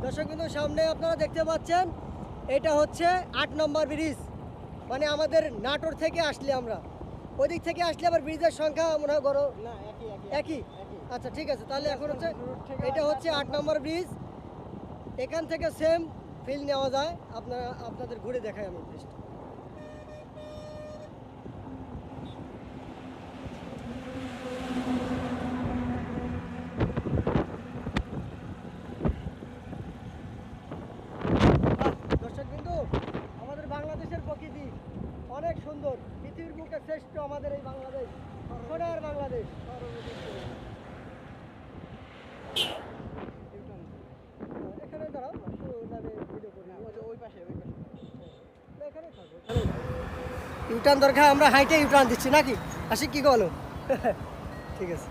দর্শক কিন্তু সামনে আপনারা দেখতে পাচ্ছেন এটা হচ্ছে ৮ নম্বর ব্রিজ, মানে আমাদের নাটোর থেকে আসলে আমরা ওই দিক থেকে আসলে আবার ব্রিজের সংখ্যা মনে হয় বড় না একই। আচ্ছা ঠিক আছে, তাহলে এখন হচ্ছে এটা হচ্ছে ৮ নম্বর ব্রিজ। এখান থেকে সেম ফিল নেওয়া যায়। আপনাদের ঘুরে দেখাই আমি ব্রিজটা। দর্শক কিন্তু আমাদের বাংলাদেশের প্রকৃতি অনেক সুন্দর, পৃথিবীর বুকে শ্রেষ্ঠ আমাদের এই বাংলাদেশ, সোনার বাংলাদেশ। এখানে দাঁড়াও, ভিডিও করি। ওই পাশে এখানে থাকবো, ইউটার্ন দরকার, আমরা হাইটে ইউটার্ন দিচ্ছি নাকি? আসি কি বলো? ঠিক আছে।